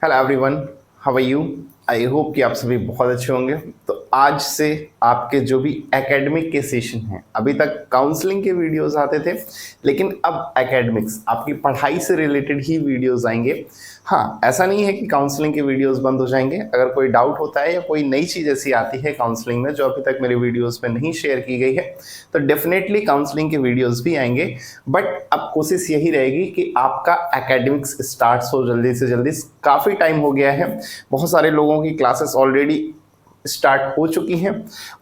Hello everyone, how are you. I hope कि आप सभी बहुत अच्छे होंगे। तो आज से आपके जो भी एकेडमिक के सेशन हैं, अभी तक काउंसलिंग के वीडियोस आते थे, लेकिन अब एकेडमिक्स आपकी पढ़ाई से रिलेटेड ही वीडियोस आएंगे। हाँ, ऐसा नहीं है कि काउंसलिंग के वीडियोस बंद हो जाएंगे। अगर कोई डाउट होता है या कोई नई चीज़ ऐसी आती है काउंसलिंग में जो अभी तक मेरे वीडियोस में नहीं शेयर की गई है, तो डेफिनेटली काउंसलिंग के वीडियोस भी आएंगे। बट अब कोशिश यही रहेगी कि आपका एकेडमिक्स स्टार्ट हो जल्दी से जल्दी। काफ़ी टाइम हो गया है, बहुत सारे लोगों की क्लासेस ऑलरेडी स्टार्ट हो चुकी हैं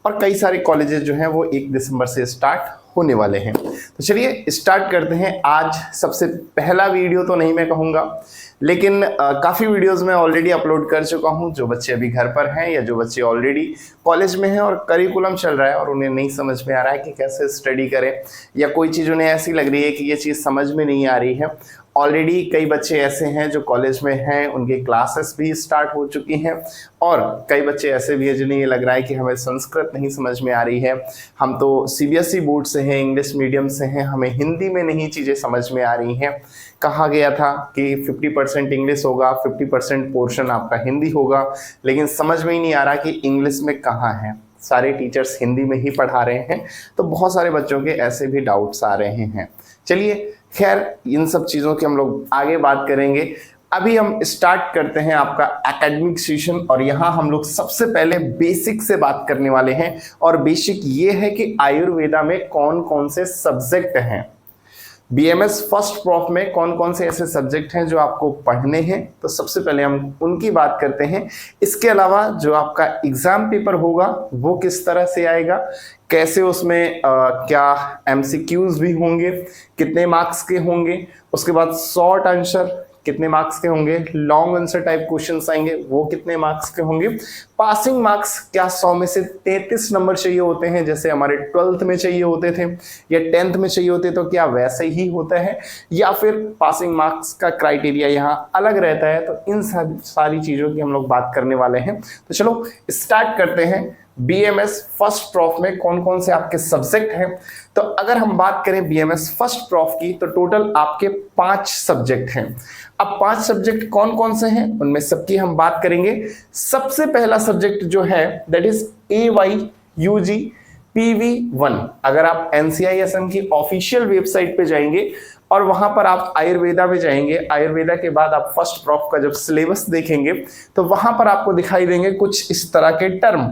और कई सारे कॉलेजेस जो हैं वो 1 दिसंबर से स्टार्ट होने वाले हैं। तो चलिए स्टार्ट करते हैं। आज सबसे पहला वीडियो तो नहीं मैं कहूँगा, लेकिन काफ़ी वीडियोस मैं ऑलरेडी अपलोड कर चुका हूँ। जो बच्चे अभी घर पर हैं या जो बच्चे ऑलरेडी कॉलेज में हैं और करिकुलम चल रहा है और उन्हें नहीं समझ में आ रहा है कि कैसे स्टडी करें, या कोई चीज़ उन्हें ऐसी लग रही है कि ये चीज़ समझ में नहीं आ रही है। ऑलरेडी कई बच्चे ऐसे हैं जो कॉलेज में हैं, उनकी क्लासेस भी स्टार्ट हो चुकी हैं, और कई बच्चे ऐसे भी हैं जिन्हें ये लग रहा है कि हमें संस्कृत नहीं समझ में आ रही है, हम तो सीबीएसई बोर्ड से हैं, इंग्लिश मीडियम से हैं, हमें हिंदी में नहीं चीज़ें समझ में आ रही हैं। कहा गया था कि 50% इंग्लिश होगा, 50% पोर्शन आपका हिंदी होगा, लेकिन समझ में ही नहीं आ रहा कि इंग्लिश में कहाँ है। सारे टीचर्स हिंदी में ही पढ़ा रहे हैं, तो बहुत सारे बच्चों के ऐसे भी डाउट्स आ रहे हैं। चलिए खैर, इन सब चीज़ों की हम लोग आगे बात करेंगे। अभी हम स्टार्ट करते हैं आपका एकेडमिक सेशन, और यहाँ हम लोग सबसे पहले बेसिक से बात करने वाले हैं। और बेसिक ये है कि आयुर्वेदा में कौन कौन से सब्जेक्ट हैं, बीएमएस फर्स्ट प्रॉफ में कौन कौन से ऐसे सब्जेक्ट हैं जो आपको पढ़ने हैं। तो सबसे पहले हम उनकी बात करते हैं। इसके अलावा जो आपका एग्जाम पेपर होगा वो किस तरह से आएगा, कैसे उसमें क्या एमसीक्यूज भी होंगे, कितने मार्क्स के होंगे, उसके बाद शॉर्ट आंसर कितने मार्क्स के होंगे, लॉन्ग आंसर टाइप क्वेश्चंस आएंगे वो कितने मार्क्स के होंगे, पासिंग मार्क्स क्या 100 में से 33 नंबर चाहिए होते हैं जैसे हमारे 12th में चाहिए होते थे, या 10th में चाहिए होते तो क्या वैसे ही होता है, या फिर पासिंग मार्क्स का क्राइटेरिया यहाँ अलग रहता है। तो इन सारी चीज़ों की हम लोग बात करने वाले हैं। तो चलो स्टार्ट करते हैं। बीएमएस फर्स्ट प्रॉफ में कौन कौन से आपके सब्जेक्ट हैं। तो अगर हम बात करें बीएमएस फर्स्ट प्रॉफ की, तो टोटल आपके 5 सब्जेक्ट हैं। अब 5 सब्जेक्ट कौन कौन से हैं उनमें सबकी हम बात करेंगे। सबसे पहला सब्जेक्ट जो है दैट इज AYUG PV1। अगर आप NCISM की ऑफिशियल वेबसाइट पे जाएंगे और वहां पर आप आयुर्वेदा में जाएंगे, आयुर्वेदा के बाद आप फर्स्ट प्रॉफ का जब सिलेबस देखेंगे तो वहां पर आपको दिखाई देंगे कुछ इस तरह के टर्म।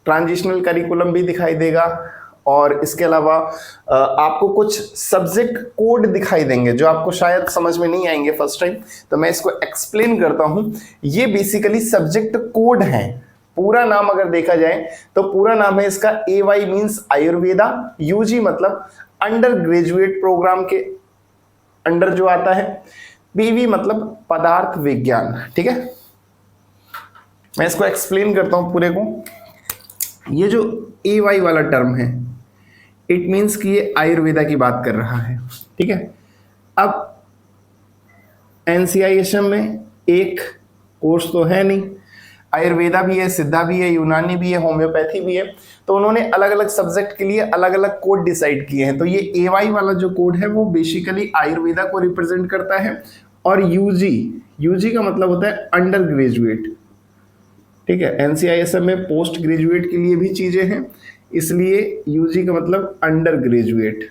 ट्रांजिशनल करिकुलम भी दिखाई देगा, और इसके अलावा आपको कुछ सब्जेक्ट कोड दिखाई देंगे जो आपको शायद समझ में नहीं आएंगे फर्स्ट टाइम, तो मैं इसको एक्सप्लेन करता हूं। ये बेसिकली सब्जेक्ट कोड हैं। पूरा नाम अगर देखा जाए तो पूरा नाम है इसका AY मीन्स आयुर्वेदा, UG मतलब अंडर ग्रेजुएट प्रोग्राम के अंडर जो आता है, PV मतलब पदार्थ विज्ञान। ठीक है, मैं इसको एक्सप्लेन करता हूं पूरे को। ये जो AY वाला टर्म है, इट मीन्स कि ये आयुर्वेदा की बात कर रहा है। ठीक है, अब NCISM में एक कोर्स तो है नहीं, आयुर्वेदा भी है, सिद्धा भी है, यूनानी भी है, होम्योपैथी भी है, तो उन्होंने अलग अलग सब्जेक्ट के लिए अलग अलग कोड डिसाइड किए हैं। तो ये AY वाला जो कोड है वो बेसिकली आयुर्वेदा को रिप्रेजेंट करता है, और UG का मतलब होता है अंडर ग्रेजुएट। ठीक है, NCISM में पोस्ट ग्रेजुएट के लिए भी चीजें हैं, इसलिए UG का मतलब अंडर ग्रेजुएट।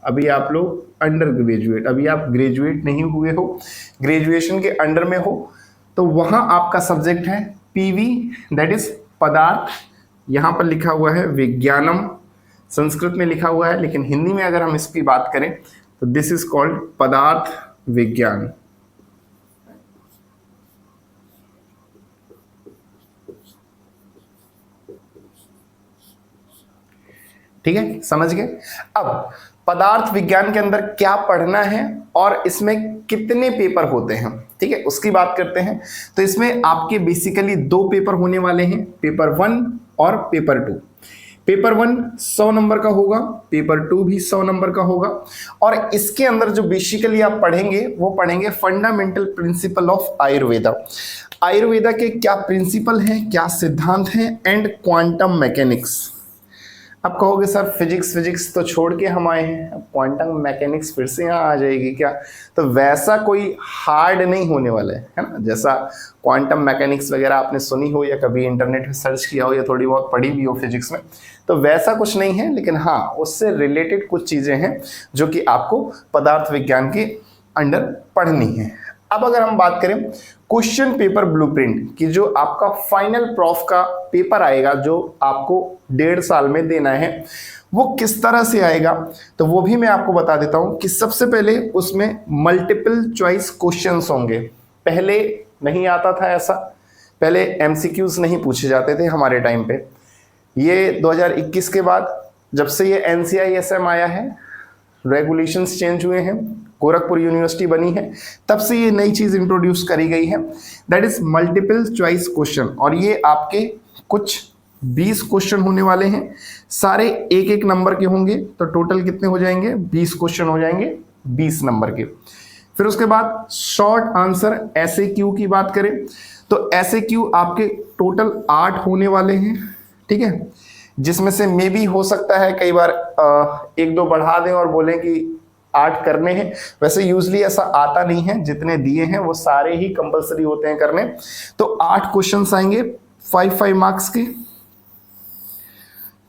अभी आप लोग अंडर ग्रेजुएट, अभी आप ग्रेजुएट नहीं हुए हो, ग्रेजुएशन के अंडर में हो, तो वहां आपका सब्जेक्ट है PV दैट इज पदार्थ। यहां पर लिखा हुआ है विज्ञानम, संस्कृत में लिखा हुआ है, लेकिन हिंदी में अगर हम इसकी बात करें तो दिस इज कॉल्ड पदार्थ विज्ञान। ठीक है, समझ गए। अब पदार्थ विज्ञान के अंदर क्या पढ़ना है और इसमें कितने पेपर होते हैं, ठीक है, उसकी बात करते हैं। तो इसमें आपके बेसिकली 2 पेपर होने वाले हैं, पेपर 1 और पेपर 2। पेपर 1 100 नंबर का होगा, पेपर 2 भी 100 नंबर का होगा। और इसके अंदर जो बेसिकली आप पढ़ेंगे वो पढ़ेंगे fundamental principle of Ayurveda. Ayurveda के क्या प्रिंसिपल हैं, क्या सिद्धांत हैं, एंड क्वांटम मैकेनिक्स। अब कहोगे सर फिजिक्स तो छोड़ के हम आए हैं, अब क्वांटम मैकेनिक्स फिर से यहाँ आ जाएगी क्या? तो वैसा कोई हार्ड नहीं होने वाला है ना। जैसा क्वांटम मैकेनिक्स वगैरह आपने सुनी हो या कभी इंटरनेट पे सर्च किया हो या थोड़ी बहुत पढ़ी भी हो फिजिक्स में, तो वैसा कुछ नहीं है। लेकिन हाँ, उससे रिलेटेड कुछ चीजें हैं जो कि आपको पदार्थ विज्ञान के अंडर पढ़नी है। अब अगर हम बात करें क्वेश्चन पेपर ब्लूप्रिंट की, जो आपका फाइनल प्रॉफ का पेपर आएगा जो आपको 1.5 साल में देना है, वो किस तरह से आएगा, तो वो भी मैं आपको बता देता हूं कि सबसे पहले उसमें मल्टीपल चॉइस क्वेश्चंस होंगे। पहले नहीं आता था ऐसा, पहले एमसीक्यूज नहीं पूछे जाते थे हमारे टाइम पे। ये 2021 के बाद जब से ये NCISM आया है, रेगुलेशंस चेंज हुए हैं, गोरखपुर यूनिवर्सिटी बनी है, तब से ये नई चीज इंट्रोड्यूस करी गई है, that is multiple choice question. और ये आपके कुछ 20 क्वेश्चन होने वाले हैं, सारे एक एक नंबर के होंगे, तो टोटल कितने हो जाएंगे? 20 क्वेश्चन हो जाएंगे 20 नंबर के। फिर उसके बाद शॉर्ट आंसर SAQ की बात करें तो SAQ आपके टोटल 8 होने वाले हैं, ठीक है, जिसमें से मे भी हो सकता है कई बार 1-2 बढ़ा दें और बोलें कि 8 करने हैं। वैसे यूजली ऐसा आता नहीं है, जितने दिए हैं वो सारे ही कंपलसरी होते हैं करने। तो 8 क्वेश्चंस आएंगे 5-5 मार्क्स के,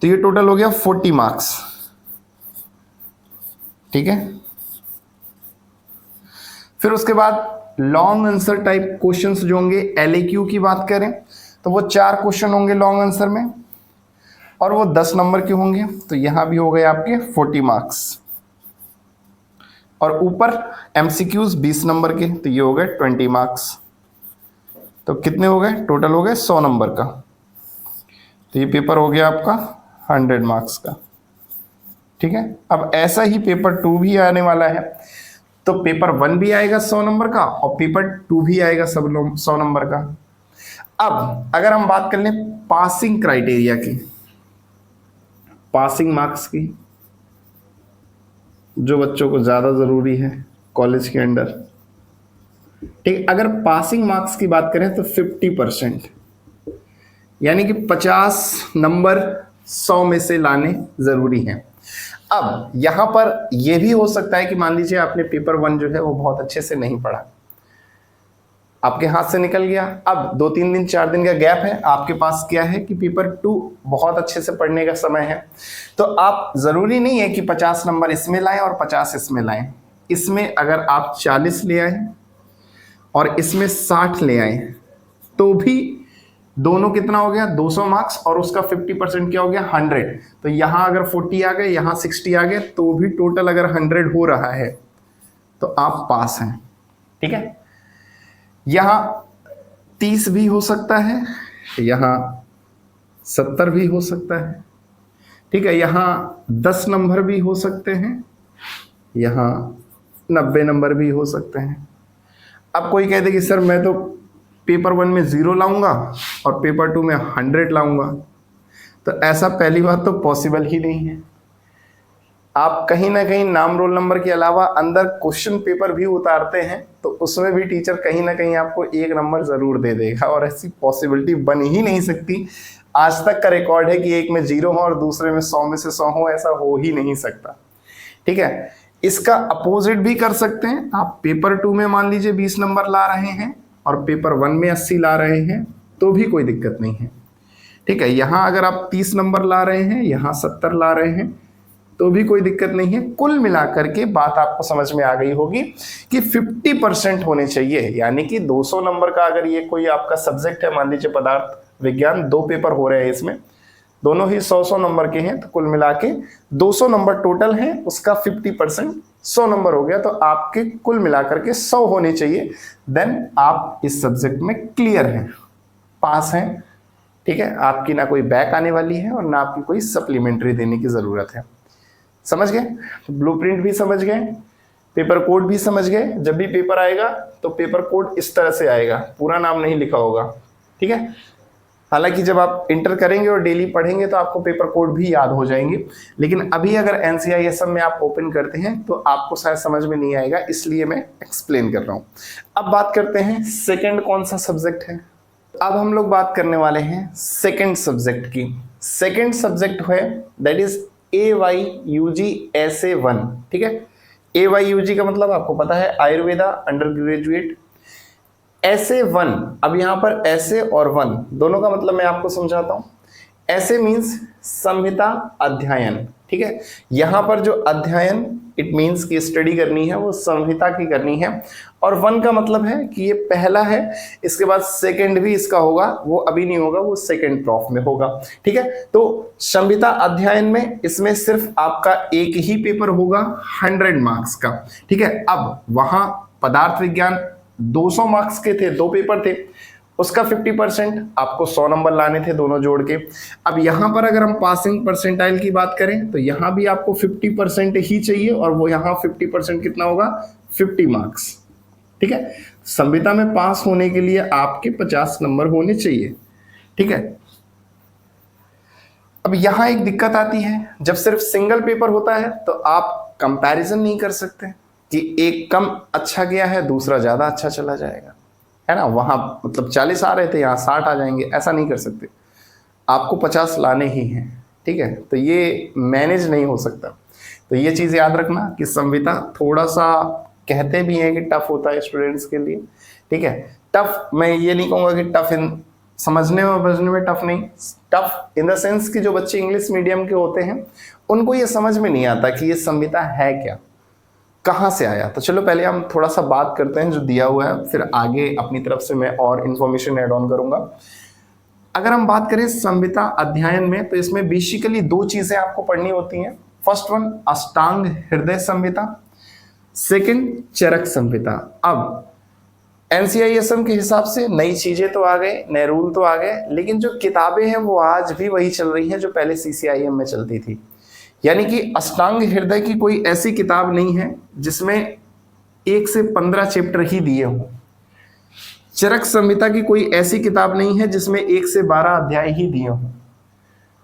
तो ये टोटल हो गया 40 मार्क्स, ठीक है। फिर उसके बाद लॉन्ग आंसर टाइप क्वेश्चंस जो होंगे, LAQ की बात करें तो वो 4 क्वेश्चन होंगे लॉन्ग आंसर में, और वो 10 नंबर के होंगे, तो यहां भी हो गए आपके 40 मार्क्स। और ऊपर MCQs 20 नंबर के, तो ये हो गए 20 मार्क्स। तो कितने हो गए? टोटल हो गए 100 नंबर का। तो ये पेपर हो गया आपका 100 मार्क्स का, ठीक है। अब ऐसा ही पेपर 2 भी आने वाला है, तो पेपर 1 भी आएगा 100 नंबर का और पेपर 2 भी आएगा सब 100 नंबर का। अब अगर हम बात कर लें पासिंग क्राइटेरिया की, पासिंग मार्क्स की, जो बच्चों को ज़्यादा ज़रूरी है कॉलेज के अंदर, ठीक। अगर पासिंग मार्क्स की बात करें तो 50%, यानी कि 50 नंबर 100 में से लाने ज़रूरी हैं। अब यहाँ पर यह भी हो सकता है कि मान लीजिए आपने पेपर 1 जो है वो बहुत अच्छे से नहीं पढ़ा, आपके हाथ से निकल गया। अब 2-3 दिन 4 दिन का गैप है, आपके पास क्या है कि पेपर 2 बहुत अच्छे से पढ़ने का समय है। तो आप जरूरी नहीं है कि 50 नंबर इसमें लाएं और 50 इसमें लाएं। इसमें अगर आप 40 ले आए और इसमें 60 ले आए तो भी दोनों कितना हो गया? 200 मार्क्स, और उसका 50% क्या हो गया? 100। तो यहां अगर 40 आ गए, यहां 60 आ गए, तो भी टोटल अगर 100 हो रहा है तो आप पास हैं, ठीक है। यहां 30 भी हो सकता है, यहां 70 भी हो सकता है, ठीक है। यहां 10 नंबर भी हो सकते हैं, यहां 90 नंबर भी हो सकते हैं। अब कोई कहते कि सर मैं तो पेपर 1 में 0 लाऊंगा और पेपर 2 में 100 लाऊंगा, तो ऐसा पहली बात तो पॉसिबल ही नहीं है। आप कहीं ना कहीं नाम रोल नंबर के अलावा अंदर क्वेश्चन पेपर भी उतारते हैं, तो उसमें भी टीचर कहीं ना कहीं आपको 1 नंबर जरूर दे देगा, और ऐसी पॉसिबिलिटी बन ही नहीं सकती। आज तक का रिकॉर्ड है कि एक में 0 हो और दूसरे में 100 में से 100 हो, ऐसा हो ही नहीं सकता, ठीक है। इसका अपोजिट भी कर सकते हैं, आप पेपर 2 में मान लीजिए 20 नंबर ला रहे हैं और पेपर 1 में 80 ला रहे हैं, तो भी कोई दिक्कत नहीं है, ठीक है। यहां अगर आप 30 नंबर ला रहे हैं, यहां 70 ला रहे हैं, तो भी कोई दिक्कत नहीं है। कुल मिलाकर के बात आपको समझ में आ गई होगी कि 50% होने चाहिए, यानी कि 200 नंबर का अगर ये कोई आपका सब्जेक्ट है, मान लीजिए पदार्थ विज्ञान, 2 पेपर हो रहे हैं इसमें, दोनों ही 100-100 नंबर के हैं, तो कुल मिला के 200 नंबर टोटल है, उसका 50% 100 नंबर हो गया, तो आपके कुल मिलाकर के 100 होने चाहिए। देन आप इस सब्जेक्ट में क्लियर हैं, पास हैं, ठीक है। आपकी ना कोई बैक आने वाली है और ना आपकी कोई सप्लीमेंट्री देने की जरूरत है। समझ गए? ब्लूप्रिंट भी समझ गए, पेपर कोड भी समझ गए। जब भी पेपर आएगा तो पेपर कोड इस तरह से आएगा, पूरा नाम नहीं लिखा होगा, ठीक है। हालांकि जब आप इंटर करेंगे और डेली पढ़ेंगे तो आपको पेपर कोड भी याद हो जाएंगे, लेकिन अभी अगर NCISM में आप ओपन करते हैं तो आपको शायद समझ में नहीं आएगा, इसलिए मैं एक्सप्लेन कर रहा हूं। अब बात करते हैं सेकंड कौन सा सब्जेक्ट है। अब हम लोग बात करने वाले हैं सेकंड सब्जेक्ट की। सेकेंड सब्जेक्ट है दैट इज AYUG SA1, ठीक है। AYUG का मतलब आपको पता है आयुर्वेदा अंडर ग्रेजुएट। SA1, अब यहां पर SA और 1 दोनों का मतलब मैं आपको समझाता हूं। ऐसे मीन्स संहिता अध्ययन, ठीक है। यहां पर जो अध्ययन इट मीन्स की स्टडी करनी है वो संहिता की करनी है, और 1 का मतलब है कि ये पहला है, इसके बाद सेकंड भी इसका होगा, वो अभी नहीं होगा, वो सेकंड प्रॉफ में होगा, ठीक है। तो संहिता अध्ययन में इसमें सिर्फ आपका एक ही पेपर होगा 100 मार्क्स का, ठीक है। अब वहां पदार्थ विज्ञान 200 मार्क्स के थे, 2 पेपर थे, उसका 50% आपको 100 नंबर लाने थे दोनों जोड़ के। अब यहां पर अगर हम पासिंग परसेंटाइल की बात करें तो यहां भी आपको 50% ही चाहिए, और वो यहां 50% कितना होगा, 50 मार्क्स, ठीक है। संहिता में पास होने के लिए आपके 50 नंबर होने चाहिए, ठीक है। अब यहां एक दिक्कत आती है, जब सिर्फ सिंगल पेपर होता है तो आप कंपैरिजन नहीं कर सकते कि एक कम अच्छा गया है दूसरा ज्यादा अच्छा चला जाएगा, है ना। वहां मतलब 40 आ रहे थे, यहाँ 60 आ जाएंगे, ऐसा नहीं कर सकते। आपको 50 लाने ही हैं, ठीक है। तो ये मैनेज नहीं हो सकता। तो ये चीज याद रखना कि संहिता थोड़ा सा कहते भी हैं कि टफ होता है स्टूडेंट्स के लिए, ठीक है। टफ मैं ये नहीं कहूंगा कि टफ इन समझने और समझने में टफ नहीं, टफ इन द सेंस कि जो बच्चे इंग्लिश मीडियम के होते हैं उनको ये समझ में नहीं आता कि ये संहिता है क्या, कहाँ से आया। तो चलो पहले हम थोड़ा सा बात करते हैं जो दिया हुआ है, फिर आगे अपनी तरफ से मैं और इंफॉर्मेशन ऐड ऑन करूंगा। अगर हम बात करें संहिता अध्ययन में तो इसमें बेसिकली 2 चीजें आपको पढ़नी होती हैं। फर्स्ट वन अष्टांग हृदय संहिता, सेकंड चरक संहिता। अब NCISM के हिसाब से नई चीजें तो आ गए, नए रूल तो आ गए, लेकिन जो किताबें हैं वो आज भी वही चल रही हैं जो पहले CCIM में चलती थी। यानी कि अष्टांग हृदय की कोई ऐसी किताब नहीं है जिसमें 1 से 15 चैप्टर ही दिए हों। चरक संहिता की कोई ऐसी किताब नहीं है जिसमें 1 से 12 अध्याय ही दिए हों।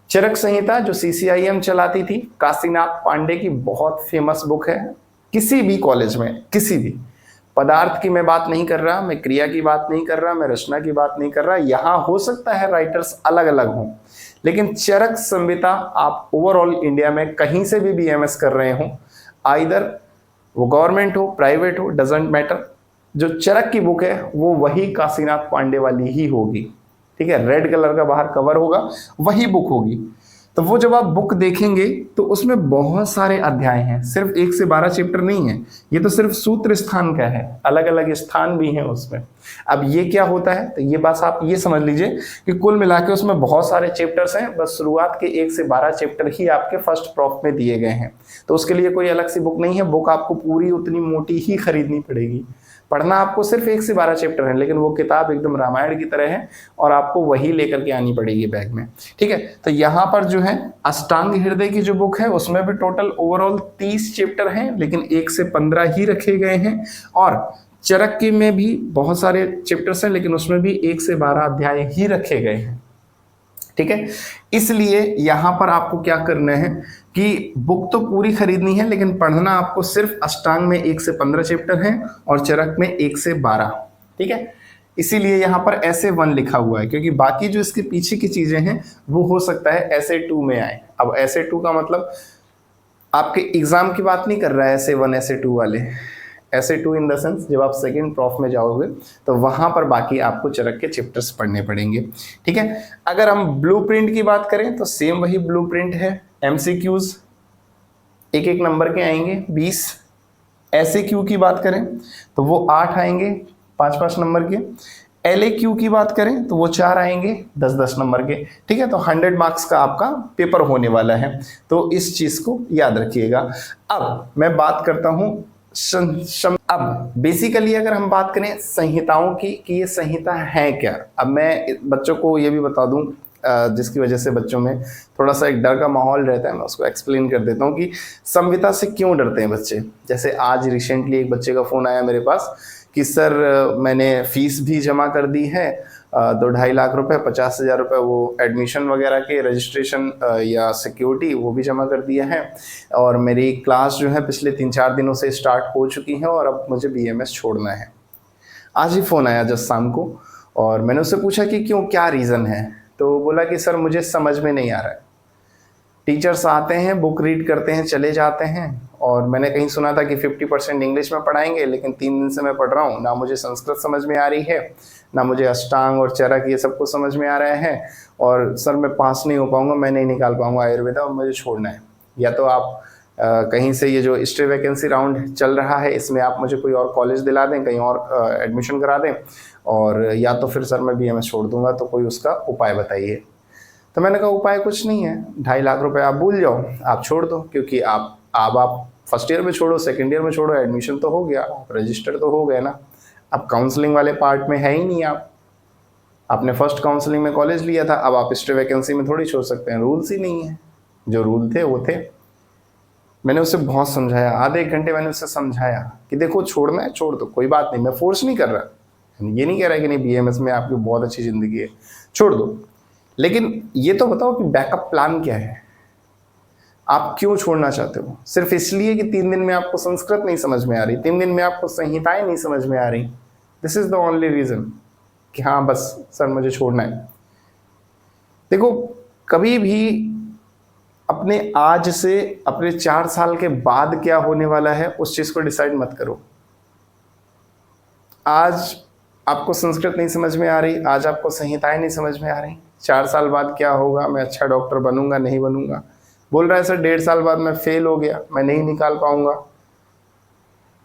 चरक संहिता जो CCIM चलाती थी, काशीनाथ पांडे की बहुत फेमस बुक है। किसी भी कॉलेज में, किसी भी पदार्थ की मैं बात नहीं कर रहा, मैं क्रिया की बात नहीं कर रहा, मैं रचना की बात नहीं कर रहा, यहां हो सकता है राइटर्स अलग अलग हों, लेकिन चरक संहिता आप ओवरऑल इंडिया में कहीं से भी BMS कर रहे हो, आइदर वो गवर्नमेंट हो प्राइवेट हो डजेंट मैटर, जो चरक की बुक है वो वही काशीनाथ पांडे वाली ही होगी, ठीक है। रेड कलर का बाहर कवर होगा, वही बुक होगी। तो वो जब आप बुक देखेंगे तो उसमें बहुत सारे अध्याय हैं, सिर्फ 1 से 12 चैप्टर नहीं है। ये तो सिर्फ सूत्र स्थान का है, अलग अलग स्थान भी हैं उसमें। अब ये क्या होता है, तो ये बात आप ये समझ लीजिए कि कुल मिला के उसमें बहुत सारे चैप्टर्स हैं, बस शुरुआत के 1 से 12 चैप्टर ही आपके फर्स्ट प्रॉफ में दिए गए हैं। तो उसके लिए कोई अलग सी बुक नहीं है, बुक आपको पूरी उतनी मोटी ही खरीदनी पड़ेगी। पढ़ना आपको सिर्फ 1 से 12 चैप्टर है, लेकिन वो किताब एकदम रामायण की तरह है और आपको वही लेकर के आनी पड़ेगी बैग में, ठीक है। तो यहाँ पर जो है अष्टांग हृदय की जो बुक है उसमें भी टोटल ओवरऑल 30 चैप्टर हैं, लेकिन 1 से 15 ही रखे गए हैं। और चरक की में भी बहुत सारे चैप्टर्स हैं, लेकिन उसमें भी 1 से 12 अध्याय ही रखे गए हैं, ठीक है। इसलिए यहां पर आपको क्या करना है कि बुक तो पूरी खरीदनी है, लेकिन पढ़ना आपको सिर्फ अष्टांग में 1 से 15 चैप्टर हैं और चरक में 1 से 12, ठीक है। इसीलिए यहां पर SA1 लिखा हुआ है, क्योंकि बाकी जो इसके पीछे की चीजें हैं वो हो सकता है SA2 में आए। अब SA2 का मतलब आपके एग्जाम की बात नहीं कर रहा है SA1 SA2 वाले, SA2 इन द सेंस जब आप सेकेंड प्रॉफ में जाओगे तो वहां पर बाकी आपको चरक के चैप्टर्स पढ़ने पड़ेंगे, ठीक है। अगर हम ब्लूप्रिंट की बात करें तो सेम वही ब्लूप्रिंट है। MCQs 1-1 नंबर के आएंगे 20। SAQ की बात करें तो वो 8 आएंगे 5-5 नंबर के। LAQ की बात करें तो वो 4 आएंगे 10-10 नंबर के, ठीक है। तो 100 मार्क्स का आपका पेपर होने वाला है, तो इस चीज को याद रखिएगा। अब मैं बात करता हूं अब बेसिकली अगर हम बात करें संहिताओं की कि ये संहिता है क्या। अब मैं बच्चों को ये भी बता दूं जिसकी वजह से बच्चों में थोड़ा सा एक डर का माहौल रहता है, मैं उसको एक्सप्लेन कर देता हूँ कि संहिता से क्यों डरते हैं बच्चे। जैसे आज रिसेंटली एक बच्चे का फ़ोन आया मेरे पास कि सर मैंने फ़ीस भी जमा कर दी है 2-2.5 लाख रुपए, 50,000 रुपये वो एडमिशन वगैरह के रजिस्ट्रेशन या सिक्योरिटी वो भी जमा कर दिया है, और मेरी क्लास जो है पिछले 3-4 दिनों से स्टार्ट हो चुकी है और अब मुझे BMS छोड़ना है। आज ही फ़ोन आया जस्ट शाम को, और मैंने उससे पूछा कि क्यों, क्या रीज़न है। तो बोला कि सर मुझे समझ में नहीं आ रहा है। टीचर्स आते हैं, बुक रीड करते हैं, चले जाते हैं, और मैंने कहीं सुना था कि 50% इंग्लिश में पढ़ाएंगे, लेकिन 3 दिन से मैं पढ़ रहा हूँ, ना मुझे संस्कृत समझ में आ रही है, ना मुझे अष्टांग और चरक ये सब कुछ समझ में आ रहे हैं, और सर मैं पास नहीं हो पाऊंगा, मैं नहीं निकाल पाऊंगा आयुर्वेदा और मुझे छोड़ना है। या तो आप कहीं से ये जो स्टे वैकेंसी राउंड चल रहा है इसमें आप मुझे कोई और कॉलेज दिला दें, कहीं और एडमिशन करा दें, और या तो फिर सर मैं BMS छोड़ दूंगा, तो कोई उसका उपाय बताइए। तो मैंने कहा उपाय कुछ नहीं है, 2.5 लाख रुपए आप भूल जाओ, आप छोड़ दो, क्योंकि आप फर्स्ट ईयर में छोड़ो, सेकंड ईयर में छोड़ो, एडमिशन तो हो गया, आप रजिस्टर तो हो गए ना, अब काउंसलिंग वाले पार्ट में है ही नहीं। आपने फर्स्ट काउंसलिंग में कॉलेज लिया था, अब आप स्टे वैकेंसी में थोड़ी छोड़ सकते हैं, रूल्स ही नहीं है, जो रूल थे वो थे। मैंने उसे बहुत समझाया, आधे 1 घंटे मैंने उसे समझाया कि देखो छोड़ना है छोड़ दो, कोई बात नहीं, मैं फोर्स नहीं कर रहा, ये नहीं कह रहा कि नहीं BMS में आपकी बहुत अच्छी ज़िंदगी है, छोड़ दो, लेकिन ये तो बताओ कि बैकअप प्लान क्या है, आप क्यों छोड़ना चाहते हो? सिर्फ इसलिए कि 3 दिन में आपको संस्कृत नहीं समझ में आ रही, 3 दिन में आपको संहिताएं नहीं समझ में आ रही, this is the only reason कि हाँ बस सर मुझे छोड़ना है। देखो कभी भी अपने आज से अपने 4 साल के बाद क्या होने वाला है उस चीज़ को डिसाइड मत करो। आज आपको संस्कृत नहीं समझ में आ रही, आज आपको संहिताएं नहीं समझ में आ रही, 4 साल बाद क्या होगा, मैं अच्छा डॉक्टर बनूंगा नहीं बनूंगा, बोल रहा है सर 1.5 साल बाद मैं फेल हो गया, मैं नहीं निकाल पाऊंगा।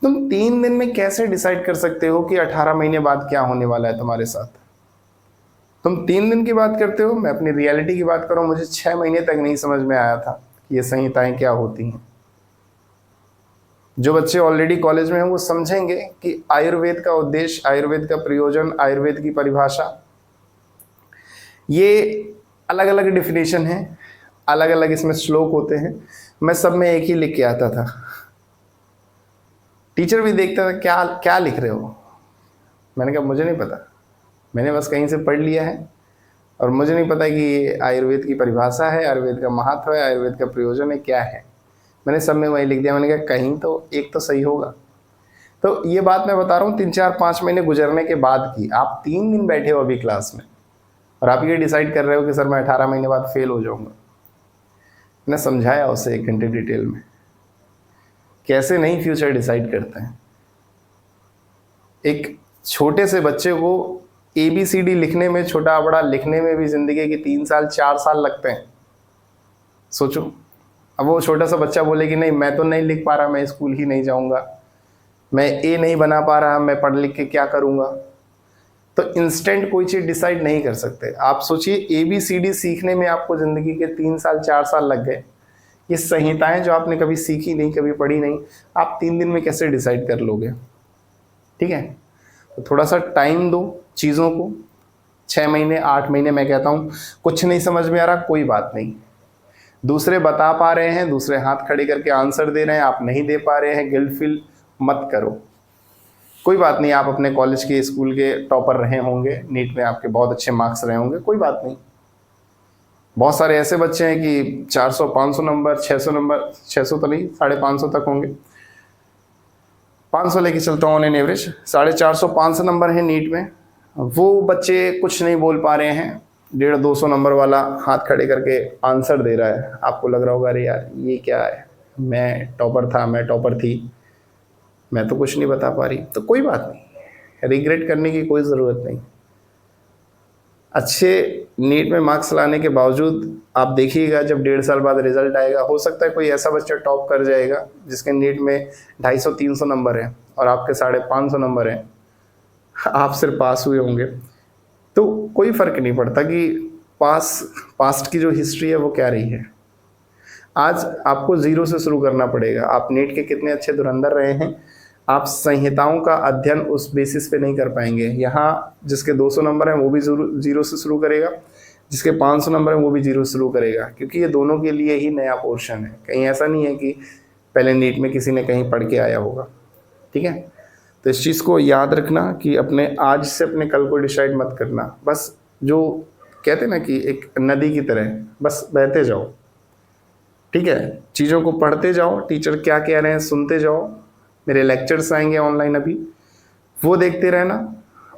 तुम 3 दिन में कैसे डिसाइड कर सकते हो कि 18 महीने बाद क्या होने वाला है तुम्हारे साथ? तुम 3 दिन की बात करते हो, मैं अपनी रियलिटी की बात कर रहा हूँ, मुझे 6 महीने तक नहीं समझ में आया था कि ये संहिताएं क्या होती हैं। जो बच्चे ऑलरेडी कॉलेज में हैं वो समझेंगे कि आयुर्वेद का उद्देश्य, आयुर्वेद का प्रयोजन, आयुर्वेद की परिभाषा, ये अलग अलग डिफिनेशन है, अलग अलग इसमें श्लोक होते हैं। मैं सब में एक ही लिख के आता था, टीचर भी देखता था क्या क्या लिख रहे हो, मैंने कहा मुझे नहीं पता, मैंने बस कहीं से पढ़ लिया है और मुझे नहीं पता कि ये आयुर्वेद की परिभाषा है, आयुर्वेद का महत्व है, आयुर्वेद का प्रयोजन है, क्या है, मैंने सब में वही लिख दिया। मैंने कहा कहीं तो एक तो सही होगा। तो ये बात मैं बता रहा हूँ 3-4-5 महीने गुजरने के बाद की। आप 3 दिन बैठे हो अभी क्लास में और आप ये डिसाइड कर रहे हो कि सर मैं 18 महीने बाद फेल हो जाऊंगा। मैंने समझाया उसे 1 घंटे डिटेल में कैसे नहीं फ्यूचर डिसाइड करते हैं। एक छोटे से बच्चे को ABCD लिखने में, छोटा बड़ा लिखने में भी जिंदगी के 3 साल 4 साल लगते हैं। सोचो, अब वो छोटा सा बच्चा बोले कि नहीं मैं तो नहीं लिख पा रहा, मैं स्कूल ही नहीं जाऊंगा, मैं A नहीं बना पा रहा, मैं पढ़ लिख के क्या करूंगा। तो इंस्टेंट कोई चीज़ डिसाइड नहीं कर सकते। आप सोचिए ABCD सीखने में आपको ज़िंदगी के 3 साल 4 साल लग गए। ये संहिताएं जो आपने कभी सीखी नहीं, कभी पढ़ी नहीं, आप 3 दिन में कैसे डिसाइड कर लोगे? ठीक है, तो थोड़ा सा टाइम दो चीज़ों को। 6 महीने 8 महीने मैं कहता हूँ, कुछ नहीं समझ में आ रहा कोई बात नहीं, दूसरे बता पा रहे हैं, दूसरे हाथ खड़े करके आंसर दे रहे हैं, आप नहीं दे पा रहे हैं, गिल्ट फील मत करो, कोई बात नहीं। आप अपने कॉलेज के स्कूल के टॉपर रहे होंगे, नीट में आपके बहुत अच्छे मार्क्स रहे होंगे, कोई बात नहीं। बहुत सारे ऐसे बच्चे हैं कि 400-500 नंबर, 600 नंबर, 600 तो नहीं 550 तक होंगे, 500 लेके चलता हूँ ऑन एन एवरेज, 450-500 नंबर है नीट में। वो बच्चे कुछ नहीं बोल पा रहे हैं, 150-200 नंबर वाला हाथ खड़े करके आंसर दे रहा है। आपको लग रहा होगा अरे यार ये क्या है, मैं टॉपर था, मैं टॉपर थी, मैं तो कुछ नहीं बता पा रही। तो कोई बात नहीं, रिग्रेट करने की कोई ज़रूरत नहीं। अच्छे नीट में मार्क्स लाने के बावजूद आप देखिएगा जब 1.5 साल बाद रिजल्ट आएगा, हो सकता है कोई ऐसा बच्चा टॉप कर जाएगा जिसके नीट में 250-300 नंबर हैं और आपके 550 नंबर हैं, आप सिर्फ पास हुए होंगे। तो कोई फ़र्क नहीं पड़ता कि पास्ट की जो हिस्ट्री है वो क्या रही है। आज आपको 0 से शुरू करना पड़ेगा। आप नीट के कितने अच्छे धुरंधर रहे हैं, आप संहिताओं का अध्ययन उस बेसिस पे नहीं कर पाएंगे। यहाँ जिसके 200 नंबर हैं वो भी 0 से शुरू करेगा, जिसके 500 नंबर हैं वो भी 0 से शुरू करेगा, क्योंकि ये दोनों के लिए ही नया पोर्शन है। कहीं ऐसा नहीं है कि पहले नीट में किसी ने कहीं पढ़ के आया होगा। ठीक है, तो इस चीज़ को याद रखना कि अपने आज से अपने कल को डिसाइड मत करना। बस जो कहते हैं ना कि एक नदी की तरह बस बहते जाओ। ठीक है, चीज़ों को पढ़ते जाओ, टीचर क्या कह रहे हैं सुनते जाओ। मेरे लेक्चर्स आएंगे ऑनलाइन अभी, वो देखते रहना,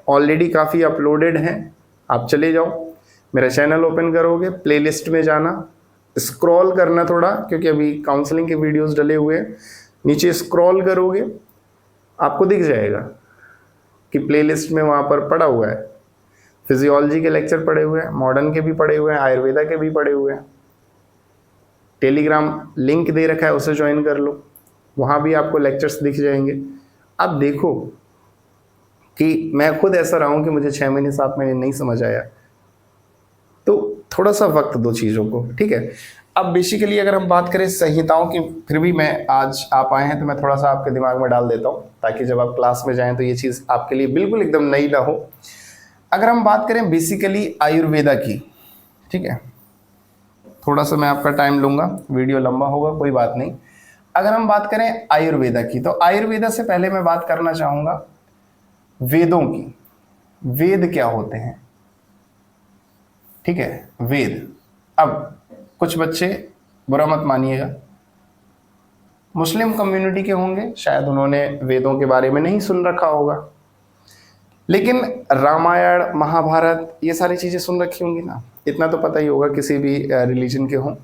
ऑलरेडी काफ़ी अपलोडेड हैं, आप चले जाओ। मेरा चैनल ओपन करोगे, प्लेलिस्ट में जाना, स्क्रॉल करना थोड़ा, क्योंकि अभी काउंसलिंग के वीडियोस डले हुए हैं, नीचे स्क्रॉल करोगे आपको दिख जाएगा कि प्लेलिस्ट में वहाँ पर पड़ा हुआ है, फिजियोलॉजी के लेक्चर पड़े हुए हैं, मॉडर्न के भी पड़े हुए हैं, आयुर्वेदा के भी पड़े हुए हैं। टेलीग्राम लिंक दे रखा है, उसे ज्वाइन कर लो, वहाँ भी आपको लेक्चर्स दिख जाएंगे। अब देखो कि मैं खुद ऐसा रहा हूँ कि मुझे 6 महीने 7 महीने नहीं समझ आया, तो थोड़ा सा वक्त दो चीज़ों को, ठीक है। अब बेसिकली अगर हम बात करें संहिताओं की, फिर भी मैं आज आप आए हैं तो मैं थोड़ा सा आपके दिमाग में डाल देता हूँ, ताकि जब आप क्लास में जाएं तो ये चीज़ आपके लिए बिल्कुल एकदम नई ना हो। अगर हम बात करें बेसिकली आयुर्वेदा की, ठीक है, थोड़ा सा मैं आपका टाइम लूँगा, वीडियो लंबा होगा कोई बात नहीं। अगर हम बात करें आयुर्वेदा की, तो आयुर्वेदा से पहले मैं बात करना चाहूँगा वेदों की। वेद क्या होते हैं, ठीक है, वेद। अब कुछ बच्चे बुरा मत मानिएगा, मुस्लिम कम्युनिटी के होंगे, शायद उन्होंने वेदों के बारे में नहीं सुन रखा होगा, लेकिन रामायण महाभारत ये सारी चीज़ें सुन रखी होंगी ना, इतना तो पता ही होगा किसी भी रिलीजन के हों,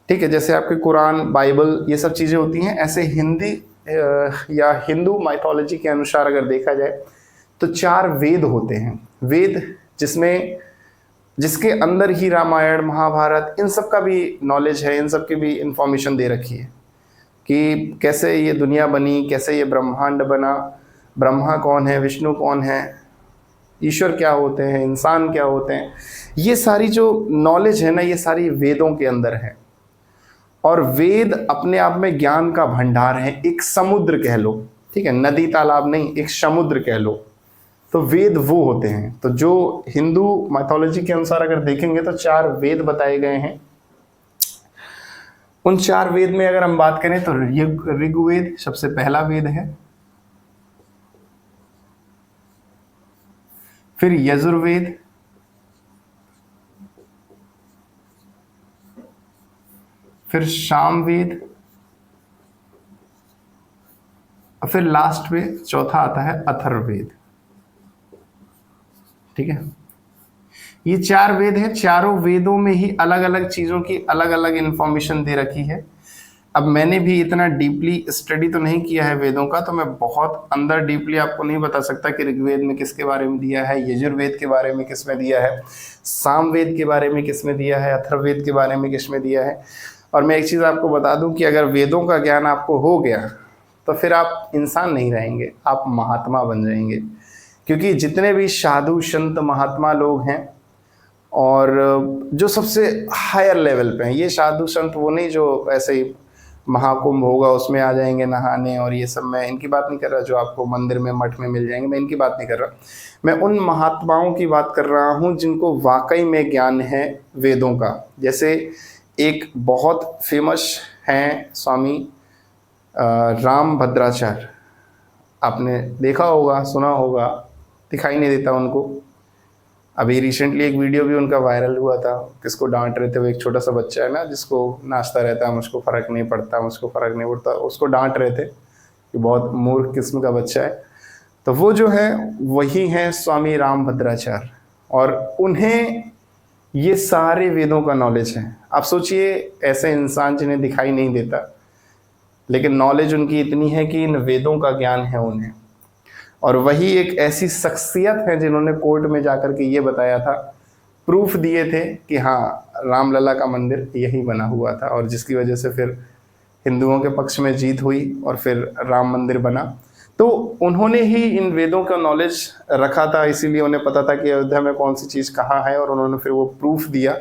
ठीक है। जैसे आपके कुरान, बाइबल, ये सब चीज़ें होती हैं, ऐसे हिंदी या हिंदू माइथोलॉजी के अनुसार अगर देखा जाए तो 4 वेद होते हैं। वेद जिसके अंदर ही रामायण महाभारत इन सब का भी नॉलेज है, इन सब की भी इंफॉर्मेशन दे रखी है कि कैसे ये दुनिया बनी, कैसे ये ब्रह्मांड बना, ब्रह्मा कौन है, विष्णु कौन है, ईश्वर क्या होते हैं, इंसान क्या होते हैं, ये सारी जो नॉलेज है ना, ये सारी वेदों के अंदर है। और वेद अपने आप में ज्ञान का भंडार है, एक समुद्र कह लो, ठीक है, नदी तालाब नहीं, एक समुद्र कह लो, तो वेद वो होते हैं। तो जो हिंदू माइथोलॉजी के अनुसार अगर देखेंगे तो 4 वेद बताए गए हैं। उन 4 वेद में अगर हम बात करें तो ऋग्वेद सबसे पहला वेद है, फिर यजुर्वेद, फिर सामवेद, और फिर लास्ट में चौथा आता है अथर्ववेद, ठीक है। ये 4 वेद हैं, चारों वेदों में ही अलग अलग चीज़ों की अलग अलग इंफॉर्मेशन दे रखी है। अब मैंने भी इतना डीपली स्टडी तो नहीं किया है वेदों का, तो मैं बहुत अंदर डीपली आपको नहीं बता सकता कि ऋग्वेद में किसके बारे में दिया है, यजुर्वेद के बारे में किस में दिया है, सामवेद के बारे में किस में दिया है, अथर्ववेद के बारे में किस में दिया है। और मैं एक चीज़ आपको बता दूं कि अगर वेदों का ज्ञान आपको हो गया तो फिर आप इंसान नहीं रहेंगे, आप महात्मा बन जाएंगे। क्योंकि जितने भी साधु संत महात्मा लोग हैं और जो सबसे हायर लेवल पे हैं, ये साधु संत वो नहीं जो ऐसे ही महाकुंभ होगा उसमें आ जाएंगे नहाने और ये सब, मैं इनकी बात नहीं कर रहा जो आपको मंदिर में मठ में मिल जाएंगे, मैं इनकी बात नहीं कर रहा। मैं उन महात्माओं की बात कर रहा हूँ जिनको वाकई में ज्ञान है वेदों का। जैसे एक बहुत फेमस हैं स्वामी रामभद्राचार्य, आपने देखा होगा, सुना होगा, दिखाई नहीं देता उनको। अभी रिसेंटली एक वीडियो भी उनका वायरल हुआ था, किसको डांट रहे थे, वो एक छोटा सा बच्चा है ना जिसको नाचता रहता है, मुझको फ़र्क नहीं पड़ता, मुझको फ़र्क नहीं पड़ता, उसको डांट रहे थे कि बहुत मूर्ख किस्म का बच्चा है। तो वो जो है वही हैं स्वामी रामभद्राचार्य, और उन्हें ये सारे वेदों का नॉलेज है। आप सोचिए ऐसे इंसान जिन्हें दिखाई नहीं देता, लेकिन नॉलेज उनकी इतनी है कि इन वेदों का ज्ञान है उन्हें। और वही एक ऐसी शख्सियत है जिन्होंने कोर्ट में जाकर के ये बताया था, प्रूफ दिए थे कि हाँ रामलला का मंदिर यही बना हुआ था, और जिसकी वजह से फिर हिंदुओं के पक्ष में जीत हुई और फिर राम मंदिर बना। तो उन्होंने ही इन वेदों का नॉलेज रखा था, इसीलिए उन्हें पता था कि अयोध्या में कौन सी चीज़ कहाँ है, और उन्होंने फिर वो प्रूफ दिया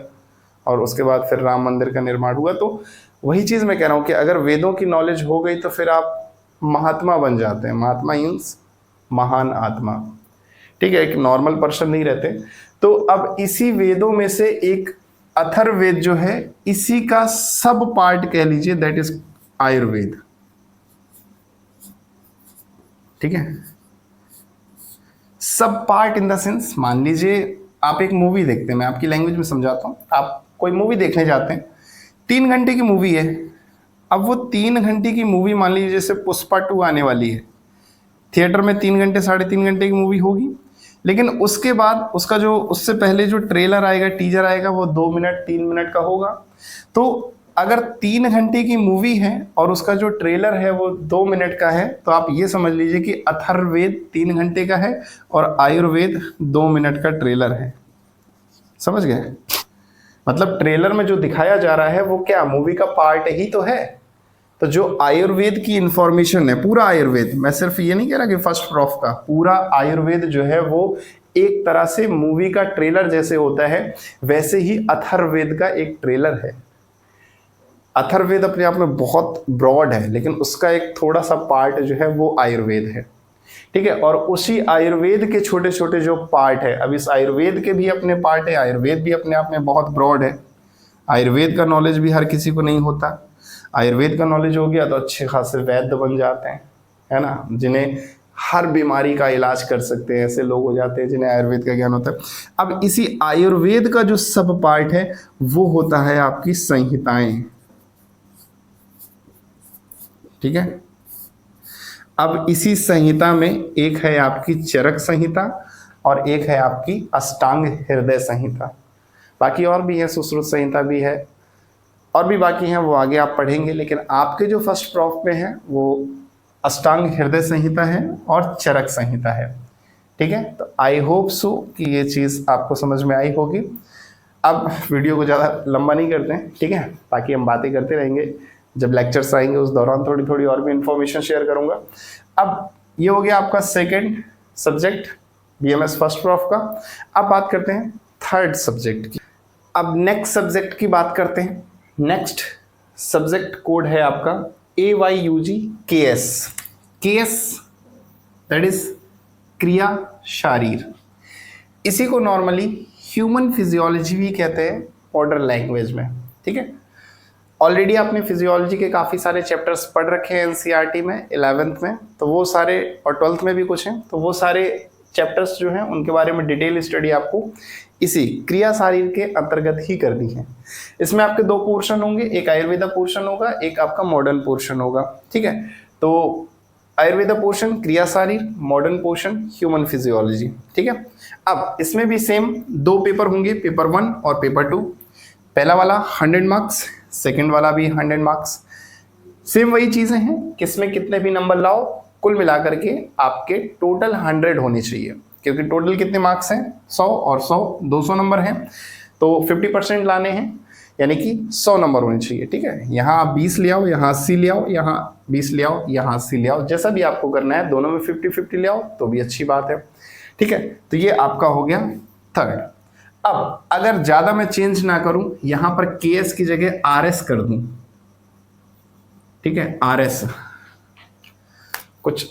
और उसके बाद फिर राम मंदिर का निर्माण हुआ। तो वही चीज़ मैं कह रहा हूँ कि अगर वेदों की नॉलेज हो गई तो फिर आप महात्मा बन जाते हैं। महात्मा मीन्स महान आत्मा, ठीक है, एक नॉर्मल पर्सन नहीं रहते। तो अब इसी वेदों में से एक अथर्ववेद जो है, इसी का सब पार्ट कह लीजिए, दैट इज आयुर्वेद, ठीक है। सब पार्ट इन द सेंस, मान लीजिए आप एक मूवी देखते हैं, मैं आपकी लैंग्वेज में समझाता हूँ। आप कोई मूवी देखने जाते हैं, 3 घंटे की मूवी है। अब वो 3 घंटे की मूवी, मान लीजिए जैसे पुष्पा 2 आने वाली है, थिएटर में 3 घंटे 3.5 घंटे की मूवी होगी। लेकिन उसके बाद उसका जो उससे पहले जो ट्रेलर आएगा, टीजर आएगा, वो 2 मिनट 3 मिनट का होगा। तो अगर 3 घंटे की मूवी है और उसका जो ट्रेलर है वो 2 मिनट का है, तो आप ये समझ लीजिए कि अथर्ववेद 3 घंटे का है और आयुर्वेद 2 मिनट का ट्रेलर है। समझ गए? मतलब ट्रेलर में जो दिखाया जा रहा है वो क्या मूवी का पार्ट ही तो है। तो जो आयुर्वेद की इंफॉर्मेशन है, पूरा आयुर्वेद, मैं सिर्फ ये नहीं कह रहा कि फर्स्ट प्रॉफ का, पूरा आयुर्वेद जो है वो एक तरह से मूवी का ट्रेलर जैसे होता है, वैसे ही अथर्ववेद का एक ट्रेलर है। अथर्ववेद अपने आप में बहुत ब्रॉड है, लेकिन उसका एक थोड़ा सा पार्ट जो है वो आयुर्वेद है। ठीक है, और उसी आयुर्वेद के छोटे छोटे जो पार्ट है, अब इस आयुर्वेद के भी अपने पार्ट है। आयुर्वेद भी अपने आप में बहुत ब्रॉड है। आयुर्वेद का नॉलेज भी हर किसी को नहीं होता। आयुर्वेद का नॉलेज हो गया तो अच्छे खासे वैद्य बन जाते हैं, है ना, जिन्हें हर बीमारी का इलाज कर सकते हैं। ऐसे लोग हो जाते हैं जिन्हें आयुर्वेद का ज्ञान होता है। अब इसी आयुर्वेद का जो सब पार्ट है वो होता है आपकी संहिताएं। ठीक है, अब इसी संहिता में एक है आपकी चरक संहिता और एक है आपकी अष्टांग हृदय संहिता। बाकी और भी है, सुश्रुत संहिता भी है, और भी बाकी हैं, वो आगे आप पढ़ेंगे। लेकिन आपके जो फर्स्ट प्रॉफ में है वो अष्टांग हृदय संहिता है और चरक संहिता है। ठीक है, तो आई होप सो कि ये चीज़ आपको समझ में आई होगी। अब वीडियो को ज़्यादा लंबा नहीं करते हैं, ठीक है, बाकी हम बातें करते रहेंगे। जब लेक्चर्स आएंगे उस दौरान थोड़ी थोड़ी और भी इंफॉर्मेशन शेयर करूंगा। अब ये हो गया आपका second subject BMS first prof का। अब बात करते हैं थर्ड सब्जेक्ट की। अब नेक्स्ट सब्जेक्ट की बात करते हैं। नेक्स्ट सब्जेक्ट कोड है आपका AYUG-KS। KS दैट इज क्रिया शारीर। इसी को नॉर्मली ह्यूमन फिजियोलॉजी भी कहते हैं मॉडर्न लैंग्वेज में। ठीक है, ऑलरेडी आपने फिजियोलॉजी के काफ़ी सारे चैप्टर्स पढ़ रखे हैं एनसीईआरटी में 11th में, तो वो सारे, और 12th में भी कुछ हैं, तो वो सारे चैप्टर्स जो हैं उनके बारे में डिटेल स्टडी आपको इसी क्रिया शारीर के अंतर्गत ही करनी है। इसमें आपके 2 पोर्शन होंगे, एक आयुर्वेदा पोर्शन होगा, एक आपका मॉडर्न पोर्शन होगा। ठीक है, तो आयुर्वेदा पोर्शन क्रिया शारीर, मॉडर्न पोर्शन ह्यूमन फिजियोलॉजी। ठीक है, अब इसमें भी सेम 2 पेपर होंगे, पेपर 1 और पेपर 2। पहला वाला 100 मार्क्स, सेकेंड वाला भी 100 मार्क्स। सेम वही चीज़ें हैं, किसमें कितने भी नंबर लाओ, कुल मिलाकर के आपके टोटल 100 होने चाहिए, क्योंकि टोटल कितने मार्क्स हैं 100 और 100 200 नंबर हैं, तो 50% लाने हैं, यानी कि 100 नंबर होने चाहिए। ठीक है, यहाँ आप 20 ले आओ, यहाँ 80 ले आओ, यहाँ 20 ले आओ, यहाँ 80 ले आओ, जैसा भी आपको करना है, दोनों में 50-50 ले आओ तो भी अच्छी बात है। ठीक है, तो ये आपका हो गया थर्ड। अब अगर ज्यादा मैं चेंज ना करूं, यहां पर KS की जगह RS कर दूं। ठीक है, RS कुछ,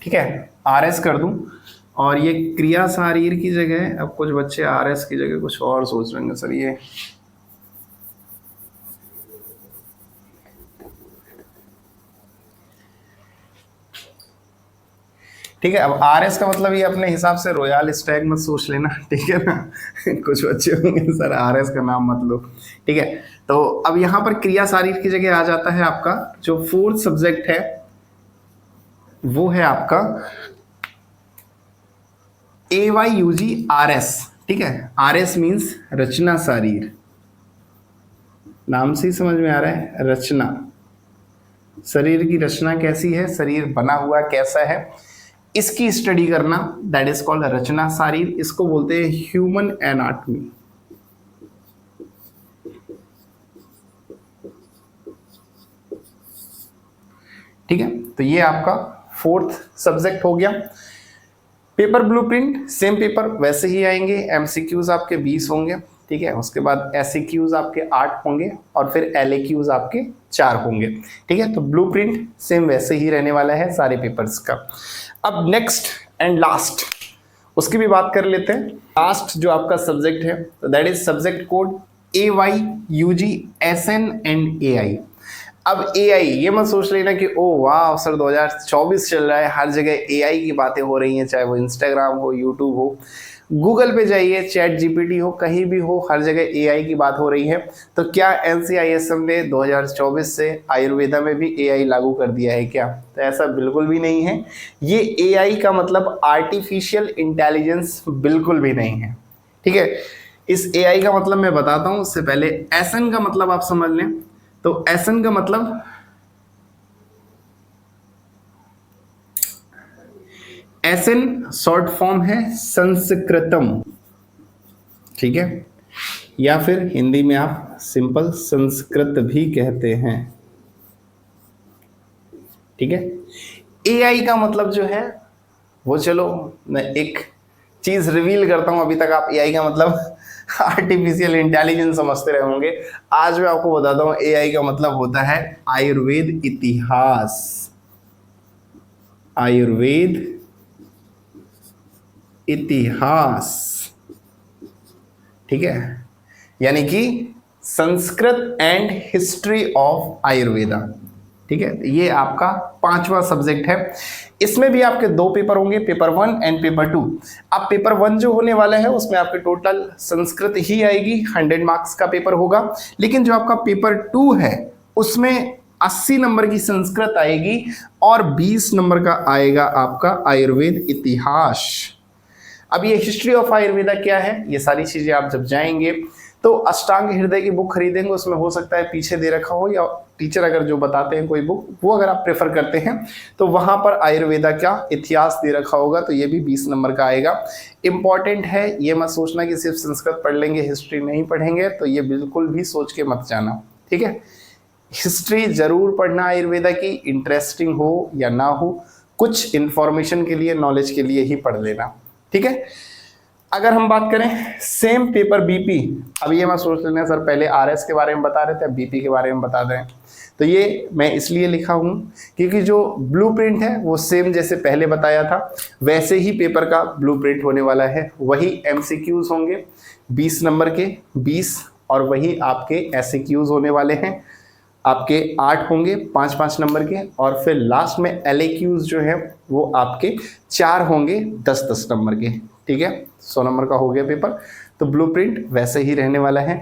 ठीक है, RS कर दूं, और ये क्रिया शारीर की जगह, अब कुछ बच्चे RS की जगह कुछ और सोच रहे हैं सर, ये ठीक है। अब RS का मतलब ये अपने हिसाब से रॉयल स्टैग मत सोच लेना, ठीक है ना कुछ बच्चे होंगे सर RS का नाम मत लो। ठीक है, तो अब यहाँ पर क्रिया शारीर की जगह आ जाता है आपका जो 4th सब्जेक्ट है, वो है आपका AYUG-RS। ठीक है, RS मीन्स रचना शारीर, नाम से ही समझ में आ रहा है, रचना, शरीर की रचना कैसी है, शरीर बना हुआ कैसा है, इसकी स्टडी करना, दैट इज कॉल्ड रचना शारीर। इसको बोलते हैं ह्यूमन एनाटॉमी। ठीक है, तो ये आपका 4th सब्जेक्ट हो गया। पेपर ब्लूप्रिंट सेम पेपर वैसे ही आएंगे, MCQs आपके 20 होंगे। ठीक है, उसके बाद SAQs आपके 8 होंगे और फिर LAQs आपके 4 होंगे। ठीक है, तो ब्लूप्रिंट सेम वैसे ही रहने वाला है सारे पेपर्स का। अब नेक्स्ट एंड लास्ट उसकी भी बात कर लेते हैं। लास्ट जो आपका सब्जेक्ट है, तो that is subject code AYUG-SN and AI। अब एआई, ये मत सोच लेना कि ओ वाह सर 2024 चल रहा है, हर जगह एआई की बातें हो रही हैं, चाहे वो इंस्टाग्राम हो, यूट्यूब हो, गूगल पे जाइए, चैट जीपीटी हो, कहीं भी हो, हर जगह एआई की बात हो रही है। तो क्या एनसीआईएसएम ने 2024 से आयुर्वेदा में भी एआई लागू कर दिया है क्या? तो ऐसा बिल्कुल भी नहीं है। ये एआई का मतलब आर्टिफिशियल इंटेलिजेंस बिल्कुल भी नहीं है, ठीक है। इस एआई का मतलब मैं बताता हूं, उससे पहले एसएन का मतलब आप समझ लें। तो एसएन का मतलब एसएन शॉर्ट फॉर्म है संस्कृतम, ठीक है, या फिर हिंदी में आप सिंपल संस्कृत भी कहते हैं, ठीक है। एआई का मतलब जो है वो, चलो मैं एक चीज रिवील करता हूं, अभी तक आप एआई का मतलब आर्टिफिशियल इंटेलिजेंस समझते रहे होंगे। आज मैं आपको बताता हूं एआई का मतलब होता है आयुर्वेद इतिहास। आयुर्वेद इतिहास, ठीक है, यानी कि Sanskrit and history of Ayurveda, ठीक है। ये आपका 5वां सब्जेक्ट है। इसमें भी आपके 2 पेपर होंगे, पेपर 1 एंड पेपर 2। अब पेपर 1 जो होने वाला है उसमें आपके टोटल संस्कृत ही आएगी, 100 मार्क्स का पेपर होगा। लेकिन जो आपका पेपर 2 है उसमें 80 नंबर की संस्कृत आएगी और 20 नंबर का आएगा आपका आयुर्वेद इतिहास। अब ये हिस्ट्री ऑफ आयुर्वेदा क्या है, ये सारी चीजें आप जब जाएंगे तो अष्टांग हृदय की बुक खरीदेंगे, उसमें हो सकता है पीछे दे रखा हो, या टीचर अगर जो बताते हैं कोई बुक, वो अगर आप प्रेफर करते हैं तो वहां पर आयुर्वेदा का इतिहास दे रखा होगा, तो ये भी 20 नंबर का आएगा। इंपॉर्टेंट है, ये मत सोचना कि सिर्फ संस्कृत पढ़ लेंगे हिस्ट्री नहीं पढ़ेंगे, तो ये बिल्कुल भी सोच के मत जाना, ठीक है। हिस्ट्री जरूर पढ़ना आयुर्वेदा की, इंटरेस्टिंग हो या ना हो, कुछ इंफॉर्मेशन के लिए, नॉलेज के लिए ही पढ़ लेना, ठीक है। अगर हम बात करें सेम पेपर बीपी, अब ये मैं सोच लेना सर पहले आरएस के बारे में बता रहे थे, अब बीपी के बारे में बता दें, तो ये मैं इसलिए लिखा हूं क्योंकि जो ब्लूप्रिंट है वो सेम जैसे पहले बताया था वैसे ही पेपर का ब्लूप्रिंट होने वाला है। वही एमसीक्यूज होंगे 20 नंबर के 20, और वही आपके एससीक्यूज होने वाले हैं, आपके 8 होंगे 5-5 नंबर के, और फिर लास्ट में एलएक्यूज जो है वो आपके 4 होंगे 10-10 नंबर के, ठीक है। 100 नंबर का हो गया पेपर। तो ब्लूप्रिंट वैसे ही रहने वाला है।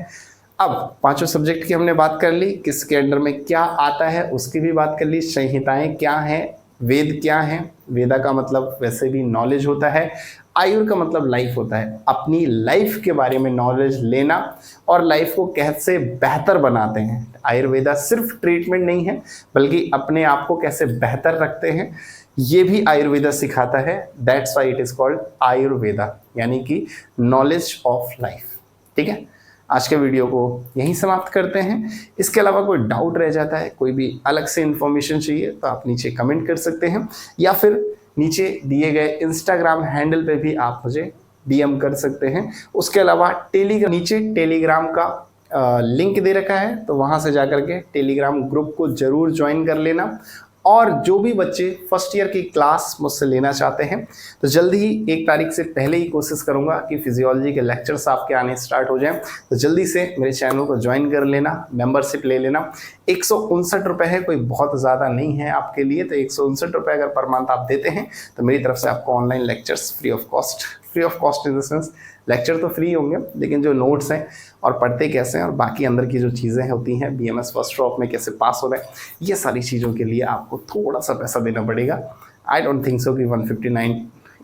अब 5 सब्जेक्ट की हमने बात कर ली, किसके अंडर में क्या आता है उसकी भी बात कर ली, संहिताएं क्या हैं, वेद क्या है, वेदा का मतलब वैसे भी नॉलेज होता है, आयुर का मतलब लाइफ होता है, अपनी लाइफ के बारे में नॉलेज लेना और लाइफ को कैसे बेहतर बनाते हैं। आयुर्वेदा सिर्फ ट्रीटमेंट नहीं है बल्कि अपने आप को कैसे बेहतर रखते हैं ये भी आयुर्वेदा सिखाता है। That's why it is called Ayurveda, यानी कि नॉलेज ऑफ लाइफ, ठीक है। आज के वीडियो को यहीं समाप्त करते हैं। इसके अलावा कोई डाउट रह जाता है, कोई भी अलग से इंफॉर्मेशन चाहिए तो आप नीचे कमेंट कर सकते हैं, या फिर नीचे दिए गए इंस्टाग्राम हैंडल पे भी आप मुझे डीएम कर सकते हैं। उसके अलावा नीचे टेलीग्राम का लिंक दे रखा है, तो वहाँ से जाकर के टेलीग्राम ग्रुप को ज़रूर ज्वाइन कर लेना। और जो भी बच्चे फर्स्ट ईयर की क्लास मुझसे लेना चाहते हैं तो जल्दी ही 1 तारीख से पहले ही कोशिश करूंगा कि फिजियोलॉजी के लेक्चर्स आपके आने स्टार्ट हो जाएं। तो जल्दी से मेरे चैनल को ज्वाइन कर लेना, मेंबरशिप ले लेना। 159 रुपये है, कोई बहुत ज़्यादा नहीं है आपके लिए। तो 159 रुपये अगर पर मंथ आप देते हैं तो मेरी तरफ से आपको online lectures free of cost in the sense lecture तो फ्री होंगे, लेकिन जो नोट्स हैं और पढ़ते कैसे हैं और बाकी अंदर की जो चीज़ें होती हैं बीएमएस फर्स्ट ड्रॉप में कैसे पास हो रहे हैं, ये सारी चीज़ों के लिए आपको थोड़ा सा पैसा देना पड़ेगा। आई डोंट थिंक सो कि 159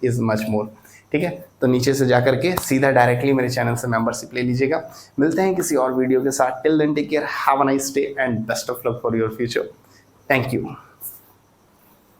इज़ मच मोर, ठीक है। तो नीचे से जाकर के सीधा डायरेक्टली मेरे चैनल से मेंबरशिप ले लीजिएगा। मिलते हैं किसी और वीडियो के साथ। Till then take care, have a nice day and best of luck for your future. Thank you.